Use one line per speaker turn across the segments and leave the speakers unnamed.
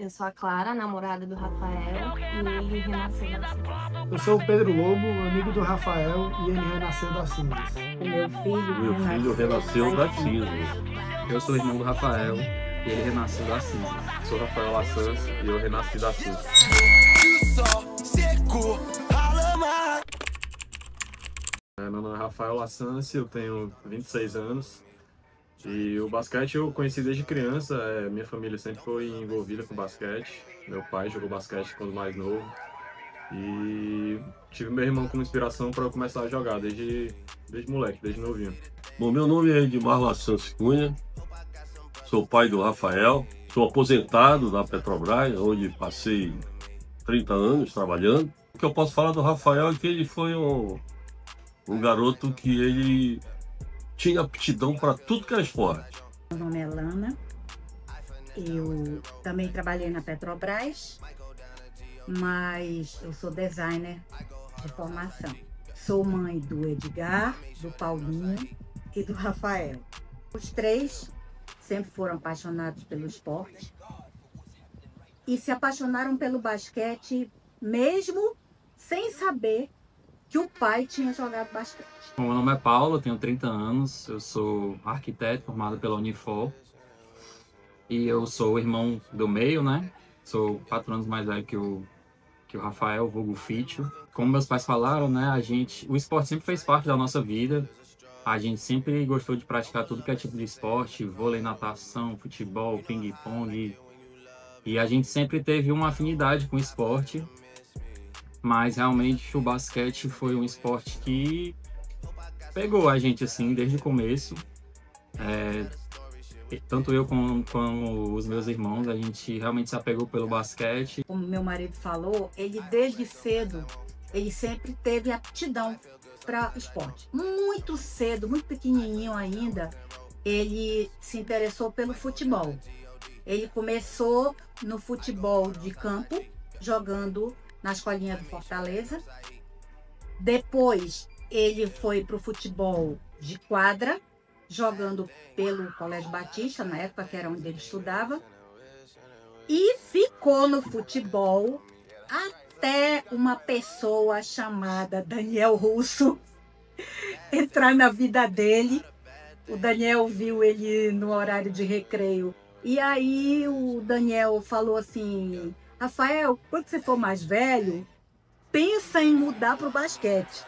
Eu sou a Clara, namorada do Rafael, e ele renasceu das cinzas.
Eu sou o Pedro Lobo, amigo do Rafael, e ele renasceu das cinzas.
O meu filho
renasceu das cinzas.
Eu sou irmão do Rafael e ele renasceu das cinzas.
Sou Rafael Lassans e eu renasci das cinzas. Meu nome é Rafael Lassans, eu tenho 26 anos. E o basquete eu conheci desde criança, minha família sempre foi envolvida com basquete. Meu pai jogou basquete quando mais novo. E tive meu irmão como inspiração para eu começar a jogar desde moleque, desde novinho.
Bom, meu nome é Edmar Lassans Cunha, sou pai do Rafael, sou aposentado da Petrobras, onde passei 30 anos trabalhando. O que eu posso falar do Rafael é que ele foi um garoto que ele tinha aptidão para tudo que era esporte.
Meu nome é Lana, eu também trabalhei na Petrobras, mas eu sou designer de formação. Sou mãe do Edgar, do Paulinho e do Rafael. Os três sempre foram apaixonados pelo esporte e se apaixonaram pelo basquete mesmo sem saber que o pai tinha jogado basquete.
Bom, meu nome é Paulo, eu tenho 30 anos, eu sou arquiteto formado pela Unifor e eu sou o irmão do meio, né? Sou 4 anos mais velho que o Rafael, vulgo Fítio. Como meus pais falaram, né, o esporte sempre fez parte da nossa vida. A gente sempre gostou de praticar tudo que é tipo de esporte, vôlei, natação, futebol, ping-pong. E a gente sempre teve uma afinidade com o esporte. Mas realmente o basquete foi um esporte que pegou a gente assim desde o começo. Tanto eu como os meus irmãos, a gente realmente se apegou pelo basquete.
Como meu marido falou, ele desde cedo, ele sempre teve aptidão para esporte. Muito cedo, muito pequenininho ainda, ele se interessou pelo futebol. Ele começou no futebol de campo, jogando na escolinha do Fortaleza. Depois ele foi para o futebol de quadra, jogando pelo Colégio Batista, na época que era onde ele estudava. E ficou no futebol até uma pessoa chamada Daniel Russo entrar na vida dele. O Daniel viu ele no horário de recreio. E aí o Daniel falou assim: Rafael, quando você for mais velho, pensa em mudar para o basquete.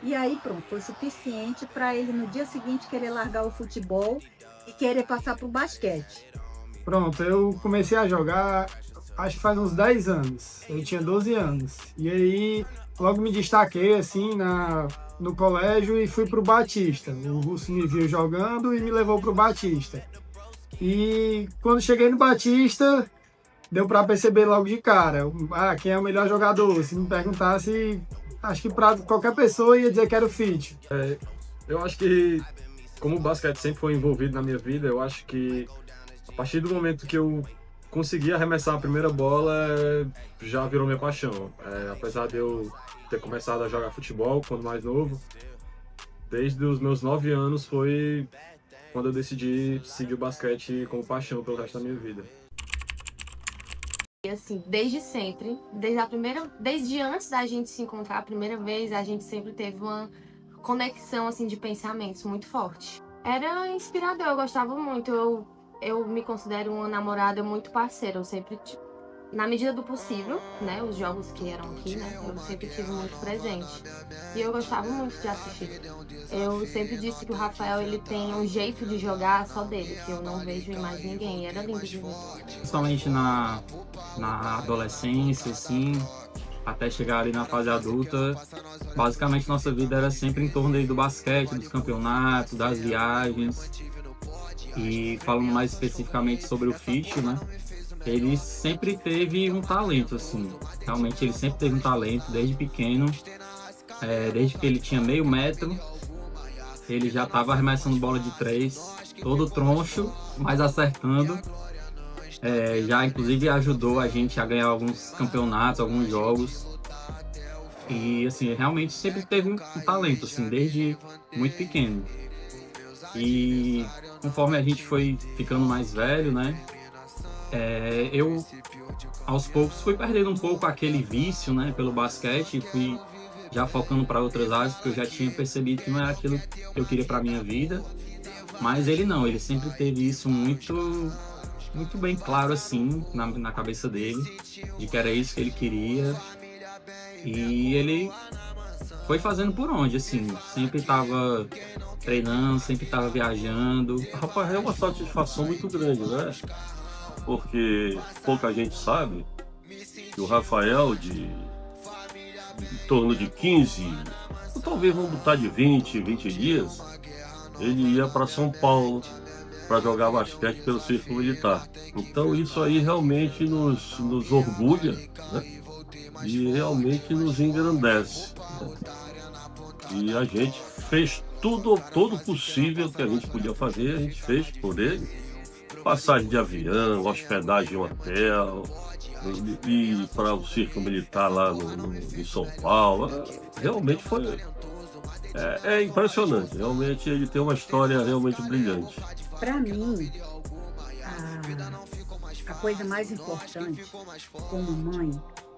E aí pronto, foi suficiente para ele no dia seguinte querer largar o futebol e querer passar para o basquete.
Pronto, eu comecei a jogar, acho que faz uns 10 anos. Eu tinha 12 anos. E aí logo me destaquei assim no colégio e fui pro Batista. O Russo me viu jogando e me levou pro Batista. E quando cheguei no Batista, deu para perceber logo de cara, quem é o melhor jogador. Se me perguntasse, acho que para qualquer pessoa ia dizer que era o Fítio.
Eu acho que, como o basquete sempre foi envolvido na minha vida, eu acho que a partir do momento que eu consegui arremessar a primeira bola, já virou minha paixão. Apesar de eu ter começado a jogar futebol quando mais novo, desde os meus 9 anos foi quando eu decidi seguir o basquete como paixão pelo resto da minha vida.
E assim, desde sempre, desde antes da gente se encontrar a primeira vez, a gente sempre teve uma conexão assim de pensamentos muito forte. Era inspirador, eu gostava muito, eu me considero uma namorada muito parceira, eu sempre, na medida do possível, né, os jogos que eram aqui, né, eu sempre tive muito presente. E eu gostava muito de assistir. Eu sempre disse que o Rafael, ele tem um jeito de jogar só dele, que eu não vejo em mais ninguém, e era lindo de ver.
Principalmente na adolescência, assim, até chegar ali na fase adulta, basicamente nossa vida era sempre em torno aí do basquete, dos campeonatos, das viagens. E falando mais especificamente sobre o Fítio, né? Ele sempre teve um talento, assim. Realmente ele sempre teve um talento desde pequeno. Desde que ele tinha meio metro, ele já estava arremessando bola de 3, todo troncho, mas acertando. Já inclusive ajudou a gente a ganhar alguns campeonatos, alguns jogos. E assim, realmente sempre teve um talento, assim, desde muito pequeno. E conforme a gente foi ficando mais velho, né? Eu, aos poucos, fui perdendo um pouco aquele vício, né, pelo basquete, e fui já focando para outras áreas, porque eu já tinha percebido que não era aquilo que eu queria para minha vida. Mas ele não, ele sempre teve isso muito bem claro assim na cabeça dele, de que era isso que ele queria. E ele foi fazendo por onde, assim, sempre estava treinando, sempre estava viajando.
Rapaz, é uma satisfação muito grande, né? Porque pouca gente sabe que o Rafael, em torno de 15, ou talvez vamos botar de 20 dias, ele ia para São Paulo para jogar basquete pelo Círculo Militar. Então isso aí realmente nos orgulha, né? E realmente nos engrandece, né? E a gente fez todo possível que a gente podia fazer, a gente fez por ele. Passagem de avião, hospedagem em hotel, e para o Círculo Militar lá em São Paulo. Realmente foi. É impressionante, realmente ele tem uma história realmente brilhante.
Para mim, a coisa mais importante como mãe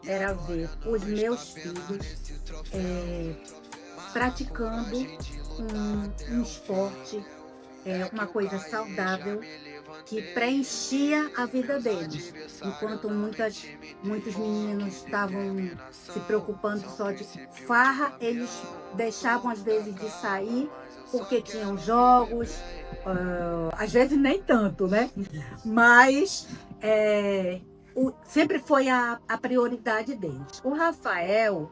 era ver os meus filhos praticando um esporte, uma coisa saudável que preenchia a vida deles. Enquanto muitos meninos estavam se preocupando só de farra, eles deixavam às vezes de sair porque tinham jogos, às vezes nem tanto, né? Mas sempre foi a prioridade deles. O Rafael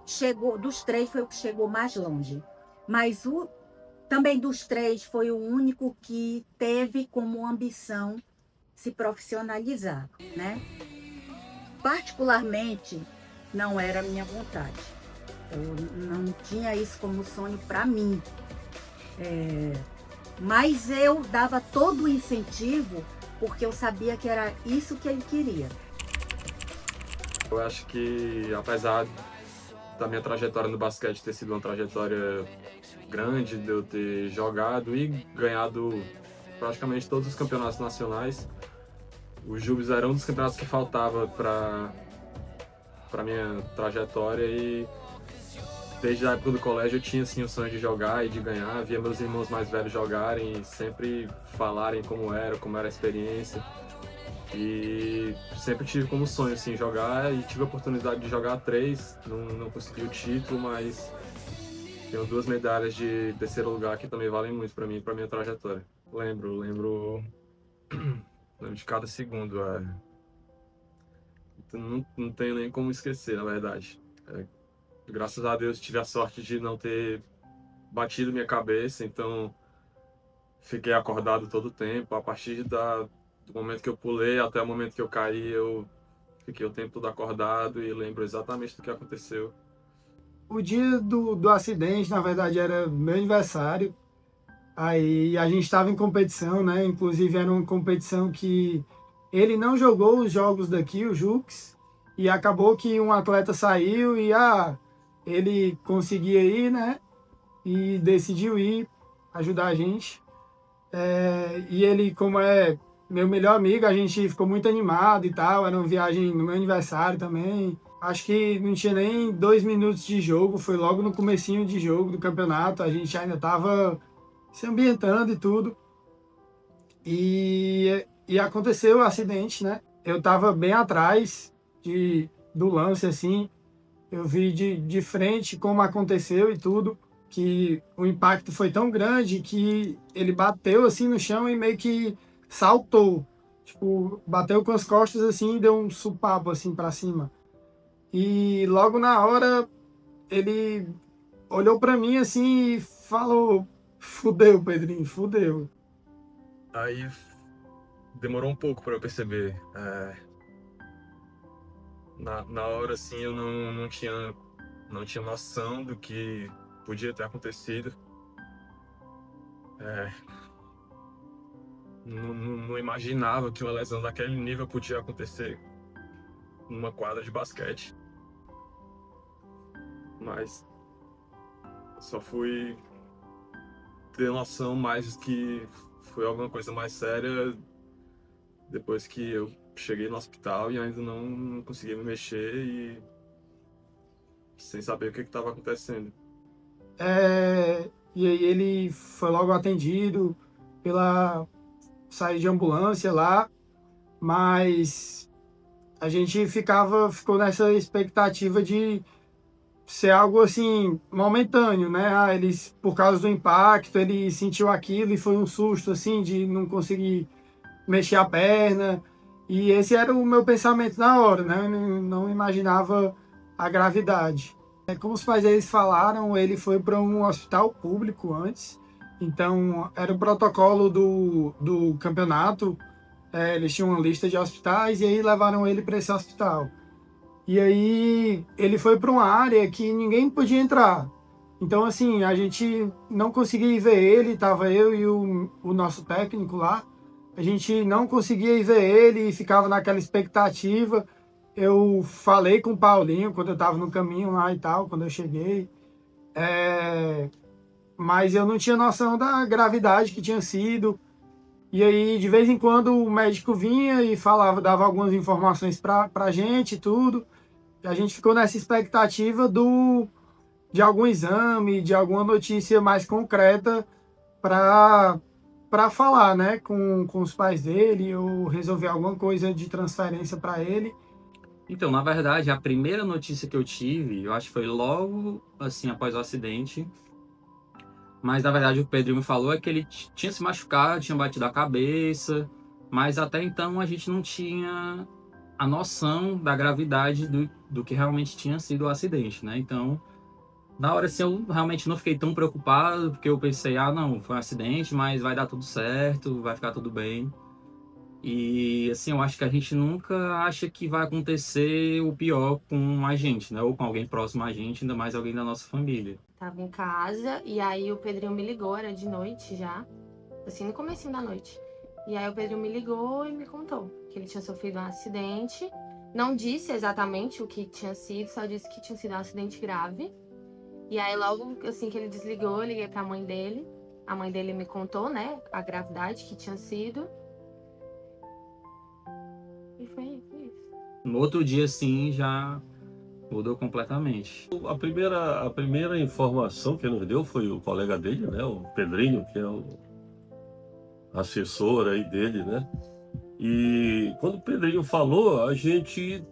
chegou, dos três foi o que chegou mais longe, mas também dos três foi o único que teve como ambição se profissionalizar, né? Particularmente, não era a minha vontade. Eu não tinha isso como sonho para mim. Mas eu dava todo o incentivo porque eu sabia que era isso que ele queria.
Eu acho que, apesar da minha trajetória no basquete ter sido uma trajetória grande, de eu ter jogado e ganhado praticamente todos os campeonatos nacionais, o Jubes era um dos campeonatos que faltava para minha trajetória, e desde a época do colégio eu tinha assim, o sonho de jogar e de ganhar, via meus irmãos mais velhos jogarem e sempre falarem como era a experiência. E sempre tive como sonho assim, jogar, e tive a oportunidade de jogar 3, não consegui o título, mas tenho 2 medalhas de terceiro lugar que também valem muito para mim e para minha trajetória. Lembro de cada segundo. Não tenho nem como esquecer, na verdade. Graças a Deus tive a sorte de não ter batido minha cabeça, então fiquei acordado todo o tempo. A partir do momento que eu pulei até o momento que eu caí, eu fiquei o tempo todo acordado e lembro exatamente do que aconteceu.
O dia do acidente, na verdade, era meu aniversário. Aí a gente estava em competição, né? Inclusive era uma competição que ele não jogou os jogos daqui, o Jux, e acabou que um atleta saiu e ele conseguia ir, né? E decidiu ir ajudar a gente. E ele, como é meu melhor amigo, a gente ficou muito animado e tal. Era uma viagem no meu aniversário também. Acho que não tinha nem 2 minutos de jogo, foi logo no comecinho de jogo do campeonato. A gente ainda estava se ambientando e tudo. E aconteceu o acidente, né? Eu estava bem atrás do lance, assim. Eu vi de frente como aconteceu e tudo, que o impacto foi tão grande que ele bateu assim no chão e meio que saltou. Tipo, bateu com as costas assim e deu um supapo assim para cima. E logo na hora ele olhou para mim assim e falou: "Fudeu, Pedrinho, fudeu".
Aí demorou um pouco para eu perceber. Na hora assim eu não tinha noção do que podia ter acontecido. Não imaginava que uma lesão daquele nível podia acontecer numa quadra de basquete. Mas só fui ter noção mais que foi alguma coisa mais séria depois que eu cheguei no hospital e ainda não conseguia me mexer e sem saber o que estava acontecendo.
E aí ele foi logo atendido pela saída de ambulância lá, mas a gente ficou nessa expectativa de ser algo assim momentâneo, né? Por causa do impacto, ele sentiu aquilo e foi um susto assim de não conseguir mexer a perna. E esse era o meu pensamento na hora, né? Eu não imaginava a gravidade. Como os pais deles falaram, ele foi para um hospital público antes. Então, era o protocolo do campeonato. Eles tinham uma lista de hospitais e aí levaram ele para esse hospital. E aí, ele foi para uma área que ninguém podia entrar. Então, assim, a gente não conseguia ir ver ele. Estava eu e o nosso técnico lá. A gente não conseguia ir ver ele e ficava naquela expectativa. Eu falei com o Paulinho quando eu estava no caminho lá e tal, quando eu cheguei. Mas eu não tinha noção da gravidade que tinha sido. E aí, de vez em quando, o médico vinha e dava algumas informações para a gente e tudo. E a gente ficou nessa expectativa de algum exame, de alguma notícia mais concreta para falar, né, com os pais dele ou resolver alguma coisa de transferência para ele.
Então, na verdade, a primeira notícia que eu tive, eu acho que foi logo assim após o acidente. Mas na verdade o que o Pedrinho me falou é que ele tinha se machucado, tinha batido a cabeça, mas até então a gente não tinha a noção da gravidade do que realmente tinha sido o acidente, né? Então, na hora assim, eu realmente não fiquei tão preocupado, porque eu pensei, não, foi um acidente, mas vai dar tudo certo, vai ficar tudo bem. E assim, eu acho que a gente nunca acha que vai acontecer o pior com a gente, né? Ou com alguém próximo a gente, ainda mais alguém da nossa família.
Tava em casa e aí o Pedrinho me ligou, era de noite já, assim, no comecinho da noite. E aí o Pedrinho me ligou e me contou que ele tinha sofrido um acidente. Não disse exatamente o que tinha sido, só disse que tinha sido um acidente grave. E aí logo assim que ele desligou, eu liguei pra mãe dele. A mãe dele me contou, né, a gravidade que tinha sido. E foi isso.
No outro dia, sim, já mudou completamente.
A primeira informação que nos deu foi o colega dele, né, o Pedrinho, que é o assessor aí dele, né? E quando o Pedrinho falou, a gente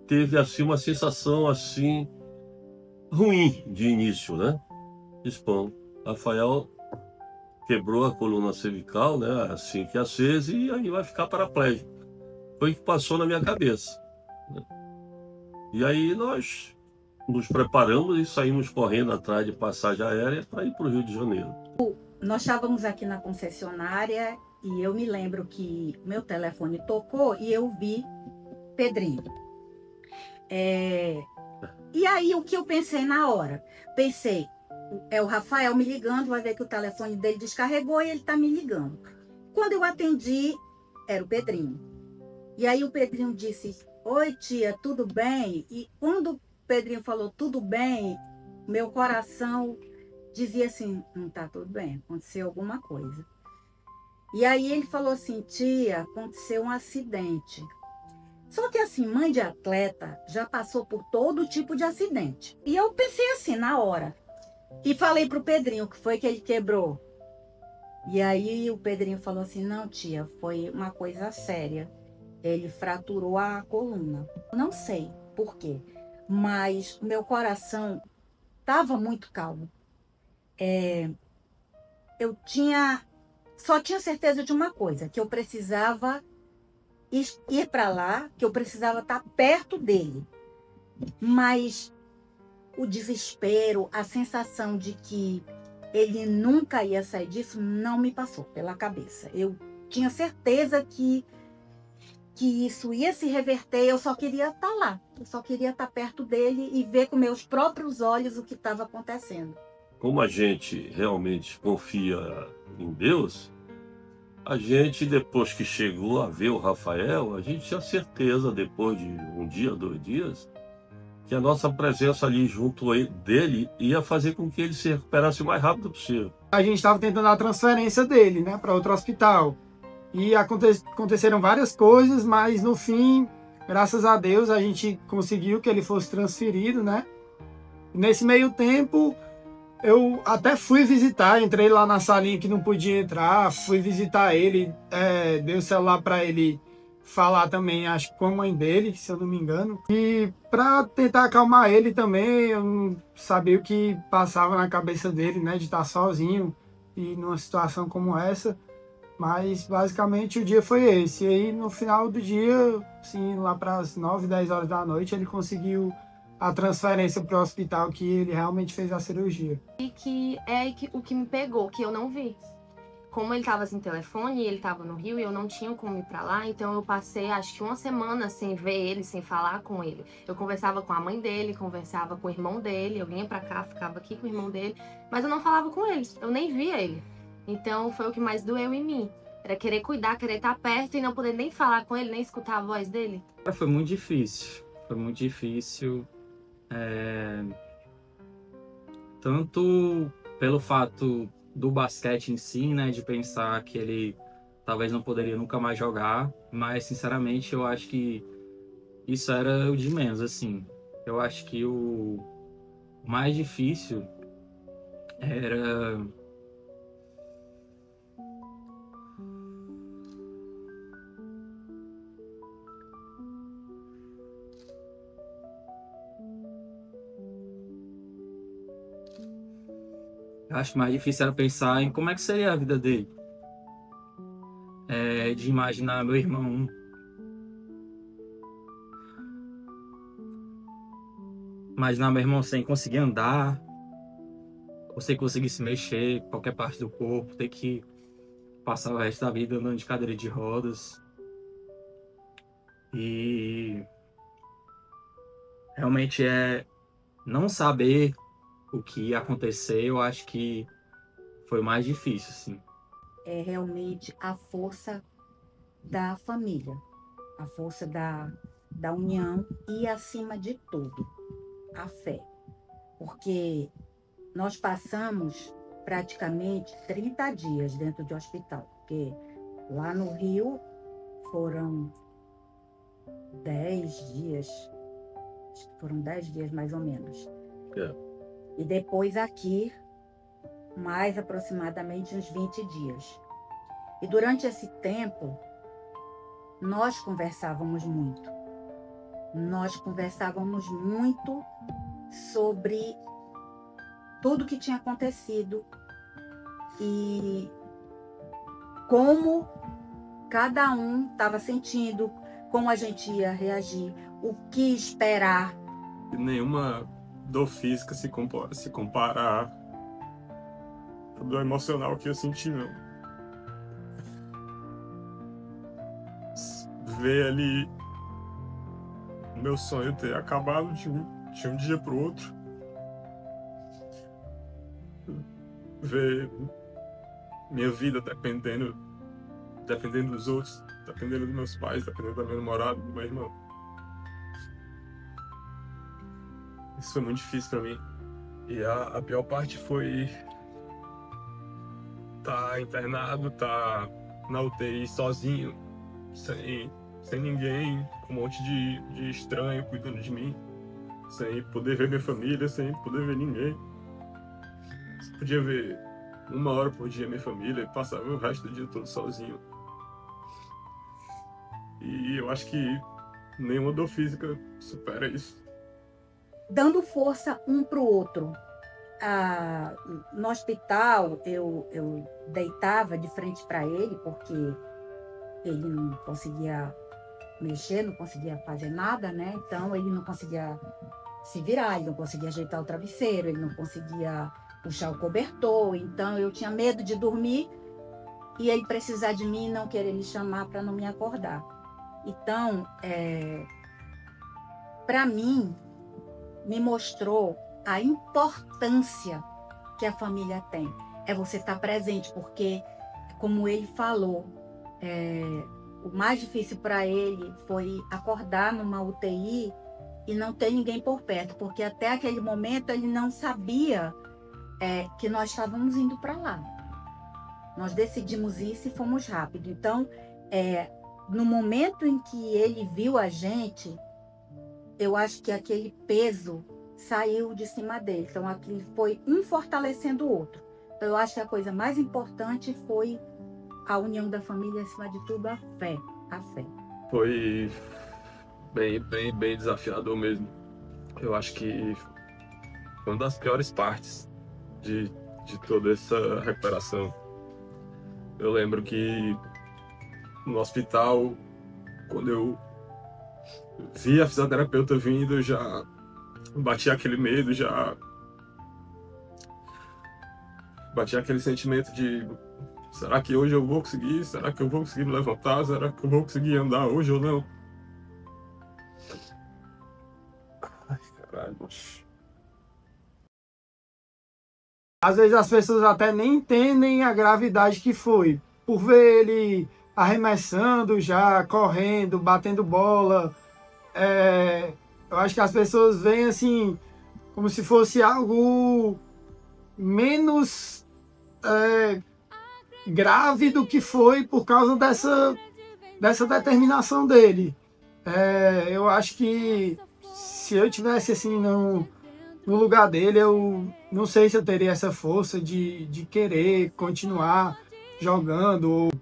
teve assim uma sensação assim ruim de início, né? Dispão, Rafael quebrou a coluna cervical, né? Assim que acesa, e aí vai ficar paraplégico. Foi o que passou na minha cabeça, né? E aí nós nos preparamos e saímos correndo atrás de passagem aérea para ir para o Rio de Janeiro.
Nós estávamos aqui na concessionária e eu me lembro que meu telefone tocou e eu vi Pedrinho. E aí o que eu pensei na hora? Pensei, é o Rafael me ligando, vai ver que o telefone dele descarregou e ele está me ligando. Quando eu atendi, era o Pedrinho. E aí o Pedrinho disse, oi tia, tudo bem? E quando o Pedrinho falou tudo bem, meu coração dizia assim, não tá tudo bem, aconteceu alguma coisa. E aí ele falou assim, tia, aconteceu um acidente. Só que assim, mãe de atleta já passou por todo tipo de acidente. E eu pensei assim, na hora. E falei pro Pedrinho o que foi que ele quebrou. E aí o Pedrinho falou assim, não tia, foi uma coisa séria. Ele fraturou a coluna. Não sei por quê, mas meu coração estava muito calmo. Eu só tinha certeza de uma coisa, que eu precisava ir para lá, que eu precisava estar perto dele. Mas o desespero, a sensação de que ele nunca ia sair disso, não me passou pela cabeça. Eu tinha certeza que isso ia se reverter, eu só queria estar lá. Eu só queria estar perto dele e ver com meus próprios olhos o que estava acontecendo.
Como a gente realmente confia em Deus, a gente, depois que chegou a ver o Rafael, a gente tinha certeza, depois de um dia, 2 dias, que a nossa presença ali junto dele ia fazer com que ele se recuperasse o mais rápido possível.
A gente estava tentando a transferência dele, né, para outro hospital. E aconteceram várias coisas, mas no fim, graças a Deus, a gente conseguiu que ele fosse transferido, né? Nesse meio tempo, eu até fui visitar, entrei lá na salinha que não podia entrar, fui visitar ele, dei o celular para ele falar também, acho que com a mãe dele, se eu não me engano. E para tentar acalmar ele também, eu não sabia o que passava na cabeça dele, né, de estar sozinho e numa situação como essa. Mas basicamente o dia foi esse. E aí no final do dia, assim, lá para as 9, 10 horas da noite, ele conseguiu a transferência para o hospital que ele realmente fez a cirurgia.
E que o que me pegou, que eu não vi. Como ele estava sem telefone e ele estava no Rio e eu não tinha como ir para lá, então eu passei acho que uma semana sem ver ele, sem falar com ele. Eu conversava com a mãe dele, conversava com o irmão dele, eu vinha para cá, ficava aqui com o irmão dele, mas eu não falava com eles, eu nem via ele. Então foi o que mais doeu em mim. Era querer cuidar, querer estar perto e não poder nem falar com ele, nem escutar a voz dele.
Foi muito difícil. Foi muito difícil. Tanto pelo fato do basquete em si, né? De pensar que ele talvez não poderia nunca mais jogar. Mas, sinceramente, eu acho que isso era o de menos, assim. Eu acho que o mais difícil era... Eu acho que mais difícil era pensar em como é que seria a vida dele. De imaginar meu irmão sem conseguir andar, ou sem conseguir se mexer, qualquer parte do corpo, ter que passar o resto da vida andando de cadeira de rodas. E realmente não saber o que ia acontecer, eu acho que foi mais difícil, assim.
É realmente a força da família, a força da união e, acima de tudo, a fé. Porque nós passamos praticamente 30 dias dentro de hospital, porque lá no Rio foram 10 dias, acho que foram 10 dias mais ou menos. E depois aqui, mais aproximadamente uns 20 dias. E durante esse tempo, nós conversávamos muito. Nós conversávamos muito sobre tudo que tinha acontecido e como cada um estava sentindo, como a gente ia reagir, o que esperar.
Nenhuma dor física se compara à dor emocional que eu senti, não. Ver ali o meu sonho ter acabado de um dia para o outro. Ver minha vida dependendo dos outros, dependendo dos meus pais, dependendo da minha namorada, do meu irmão. Isso foi muito difícil para mim. E a pior parte foi estar internado, estar na UTI sozinho, sem ninguém, com um monte de estranho cuidando de mim, sem poder ver minha família, sem poder ver ninguém. Só podia ver 1 hora por dia minha família e passava o resto do dia todo sozinho. E eu acho que nenhuma dor física supera isso.
Dando força um para o outro. No hospital, eu deitava de frente para ele, porque ele não conseguia mexer, não conseguia fazer nada, né? Então, ele não conseguia se virar, ele não conseguia ajeitar o travesseiro, ele não conseguia puxar o cobertor. Então, eu tinha medo de dormir e ele precisar de mim e não querer me chamar para não me acordar. Então, para mim, me mostrou a importância que a família tem. É você estar presente, porque, como ele falou, o mais difícil para ele foi acordar numa UTI e não ter ninguém por perto, porque até aquele momento ele não sabia que nós estávamos indo para lá. Nós decidimos isso e fomos rápido. Então, no momento em que ele viu a gente, eu acho que aquele peso saiu de cima dele. Então, aquilo foi um fortalecendo o outro. Então, eu acho que a coisa mais importante foi a união da família, acima de tudo, a fé. A fé.
Foi bem desafiador mesmo. Eu acho que foi uma das piores partes de toda essa recuperação. Eu lembro que no hospital, quando eu vi a fisioterapeuta vindo, eu já batia aquele medo, já batia aquele sentimento de: será que hoje eu vou conseguir? Será que eu vou conseguir me levantar? Será que eu vou conseguir andar hoje ou não? Ai, caralho.
Às vezes as pessoas até nem entendem a gravidade que foi. Por ver ele arremessando já, correndo, batendo bola. Eu acho que as pessoas veem assim, como se fosse algo menos grave do que foi por causa dessa determinação dele. Eu acho que se eu tivesse assim no lugar dele, eu não sei se eu teria essa força de querer continuar jogando, ou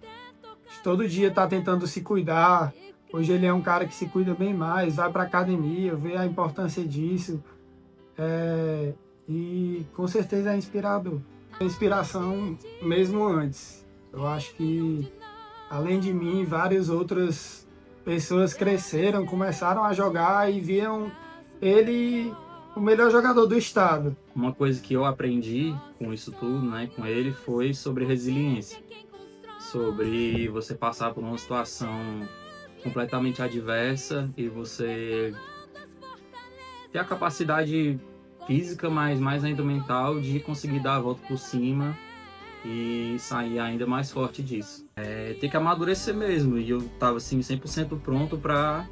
todo dia tá tentando se cuidar. Hoje ele é um cara que se cuida bem mais, vai para academia, vê a importância disso. E com certeza é inspirador. É inspiração mesmo antes. Eu acho que, além de mim, várias outras pessoas cresceram, começaram a jogar e viam ele o melhor jogador do estado.
Uma coisa que eu aprendi com isso tudo, né, com ele, foi sobre resiliência. Sobre você passar por uma situação completamente adversa e você ter a capacidade física, mas mais ainda mental, de conseguir dar a volta por cima e sair ainda mais forte disso. Ter que amadurecer mesmo, e eu estava assim 100% pronto para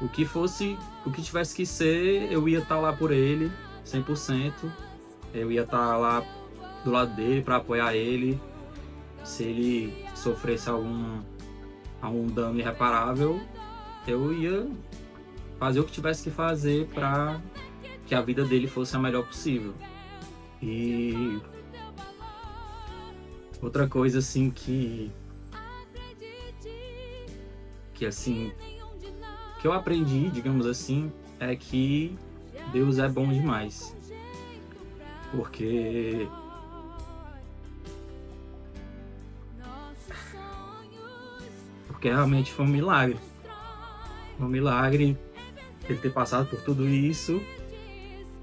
o que tivesse que ser. Eu ia estar lá por ele 100%, eu ia estar lá do lado dele para apoiar ele. Se ele sofresse algum dano irreparável, eu ia fazer o que tivesse que fazer para que a vida dele fosse a melhor possível. E outra coisa assim que eu aprendi, digamos assim, é que Deus é bom demais. Porque realmente foi um milagre. Um milagre ele ter passado por tudo isso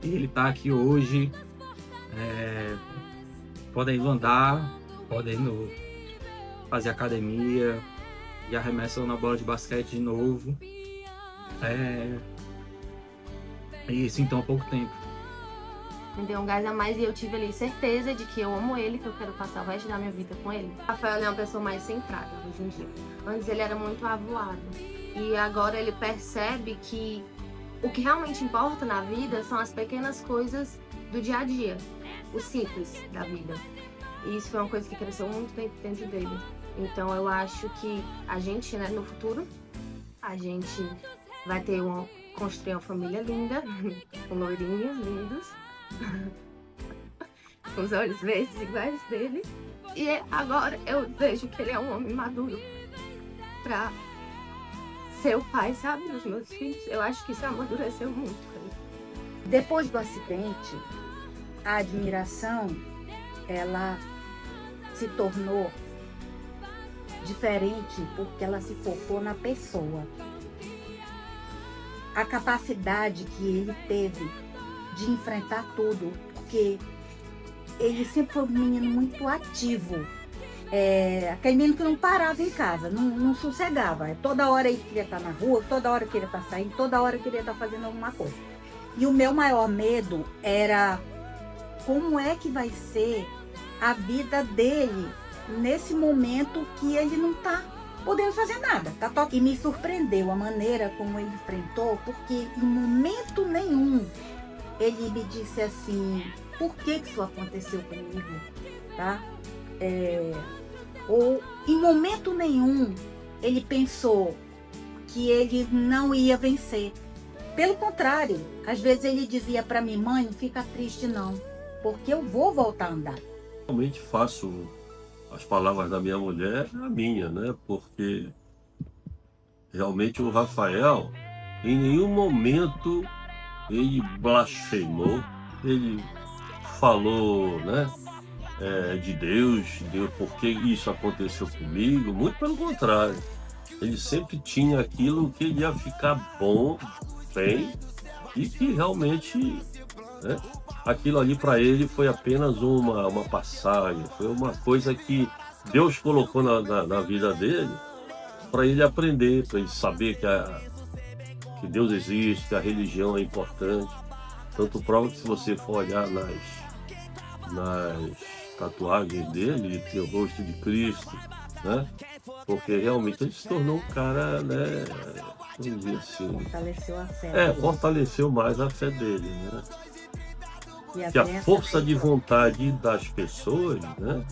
e ele tá aqui hoje, podendo andar, podendo fazer academia e arremessando na bola de basquete de novo. E isso em tão pouco tempo.
Me deu um gás a mais e eu tive ali certeza de que eu amo ele, que eu quero passar o resto da minha vida com ele. O Rafael é uma pessoa mais centrada hoje em dia. Antes ele era muito avoado. E agora ele percebe que o que realmente importa na vida são as pequenas coisas do dia a dia. O simples da vida. E isso foi uma coisa que cresceu muito dentro dele. Então eu acho que a gente, né, no futuro, a gente vai construir uma família linda, com loirinhos lindos. Com os olhos verdes iguais dele. E agora eu vejo que ele é um homem maduro pra ser o pai, sabe, dos meus filhos. Eu acho que isso amadureceu muito.
Depois do acidente, a admiração, ela se tornou diferente porque ela se focou na pessoa. A capacidade que ele teve de enfrentar tudo, porque ele sempre foi um menino muito ativo, aquele menino que não parava em casa, não sossegava, toda hora ele queria estar na rua, toda hora queria estar saindo, toda hora queria estar fazendo alguma coisa. E o meu maior medo era como é que vai ser a vida dele nesse momento que ele não está podendo fazer nada. E me surpreendeu a maneira como ele enfrentou, porque em momento nenhum ele me disse assim: por que isso aconteceu comigo? Tá? ou em momento nenhum ele pensou que ele não ia vencer. Pelo contrário, às vezes ele dizia para mim: mãe, não fica triste não, porque eu vou voltar a andar.
Realmente faço as palavras da minha mulher a minha, né? Porque realmente o Rafael, em nenhum momento ele blasfemou, ele falou, né? De Deus, por que isso aconteceu comigo, muito pelo contrário. Ele sempre tinha aquilo que ia ficar bom, bem, e que realmente, né, aquilo ali para ele foi apenas uma passagem, foi uma coisa que Deus colocou na vida dele para ele aprender, para ele saber que Deus existe, que a religião é importante. Tanto prova que se você for olhar nas tatuagens dele, ele tem o rosto de Cristo, né? Porque realmente ele se tornou um cara, né? Vamos dizer assim.
Fortaleceu a fé.
Fortaleceu mais a fé dele, né?
E
que a força de vontade das pessoas, né?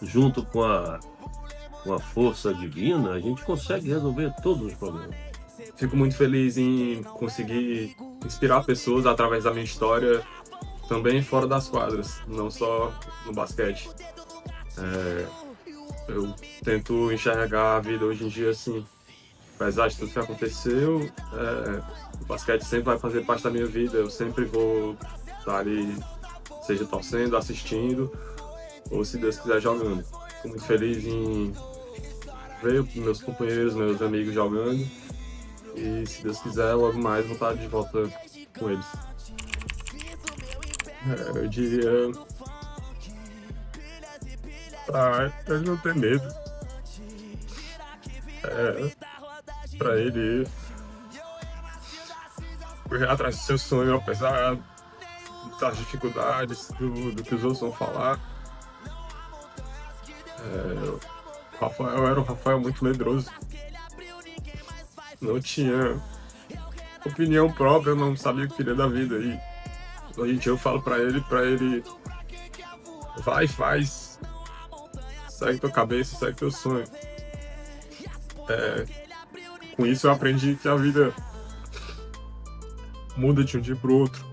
Junto com a força divina, a gente consegue resolver todos os problemas.
Fico muito feliz em conseguir inspirar pessoas através da minha história, também fora das quadras, não só no basquete. Eu tento enxergar a vida hoje em dia assim, apesar de tudo que aconteceu, o basquete sempre vai fazer parte da minha vida, eu sempre vou estar ali, seja torcendo, assistindo, ou se Deus quiser jogando. Fico muito feliz em ver meus companheiros, meus amigos jogando, e se Deus quiser, logo mais vou estar de volta com eles. Eu diria pra ele não ter medo. Pra ele correr atrás do seu sonho, apesar das dificuldades, do que os outros vão falar. O Rafael era um Rafael muito medroso. Não tinha opinião própria, não sabia o que queria da vida. E hoje em dia eu falo pra ele vai, faz, segue tua cabeça, segue teu sonho. Com isso eu aprendi que a vida muda de um dia pro outro.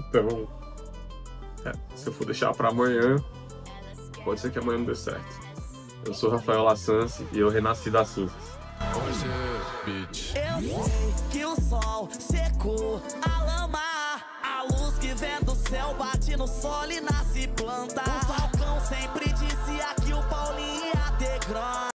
Então, se eu for deixar pra amanhã, pode ser que amanhã não dê certo. Eu sou Rafael Lassance e eu renasci das cinzas.
Eu sei que o sol secou a lama, a luz que vem do céu bate no solo e nasce planta. O Falcão sempre dizia que o Paulinho ia ter grana.